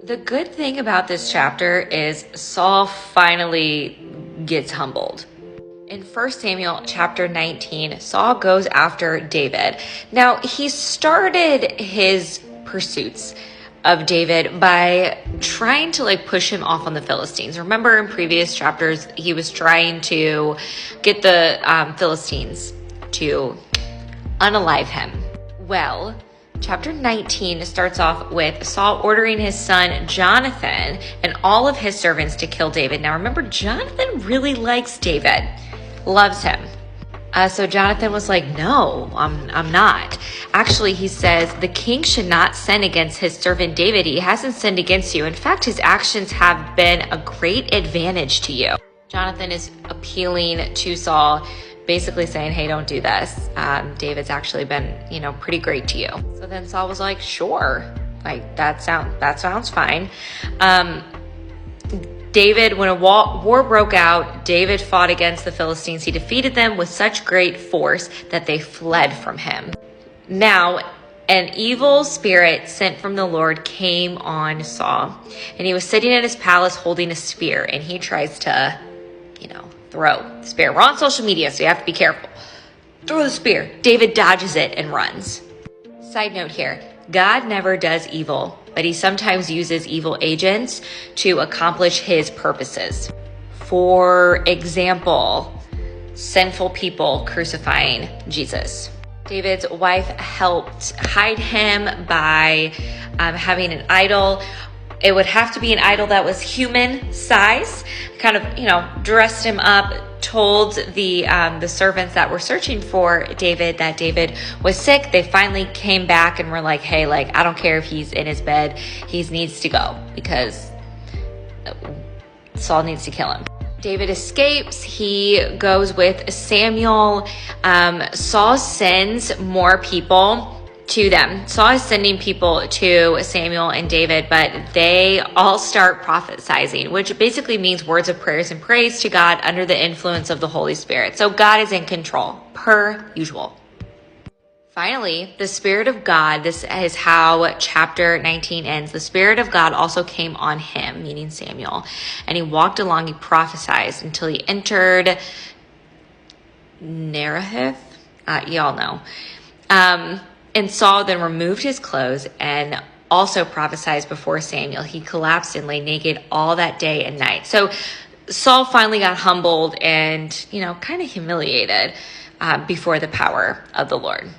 The good thing about this chapter is Saul finally gets humbled. In 1 Samuel chapter 19, Saul goes after David. Now, he started his pursuits of David by trying to push him off on the Philistines. Remember in previous chapters, he was trying to get the Philistines to unalive him. Well, chapter 19 starts off with Saul ordering his son Jonathan and all of his servants to kill David. Now remember, Jonathan really likes David, loves him. So Jonathan was like, no, I'm not. Actually, he says, the king should not sin against his servant David. He hasn't sinned against you. In fact, his actions have been a great advantage to you. Jonathan is appealing to Saul, basically saying, hey, don't do this. David's actually been, pretty great to you. So then Saul was like, sure, that sounds fine. David, when a war broke out, David fought against the Philistines. He defeated them with such great force that they fled from him. Now, an evil spirit sent from the Lord came on Saul, and he was sitting in his palace holding a spear, and he tries to, throw the spear. We're on social media, so you have to be careful. Throw the spear. David dodges it and runs. Side note here, God never does evil, but he sometimes uses evil agents to accomplish his purposes. For example, sinful people crucifying Jesus. David's wife helped hide him by having an idol. It would have to be an idol that was human size, kind of, dressed him up, told the servants that were searching for David that David was sick. They finally came back and were like, hey, I don't care if he's in his bed. He needs to go because Saul needs to kill him. David escapes. He goes with Samuel. Saul sends more people to them. Saul is sending people to Samuel and David, but they all start prophesizing, which basically means words of prayers and praise to God under the influence of the Holy Spirit. So God is in control, per usual. Finally, the Spirit of God, this is how chapter 19 ends. The Spirit of God also came on him, meaning Samuel, and he walked along, he prophesied until he entered Nerahith. Y'all know. And Saul then removed his clothes and also prophesied before Samuel. He collapsed and lay naked all that day and night. So Saul finally got humbled and, kind of humiliated before the power of the Lord.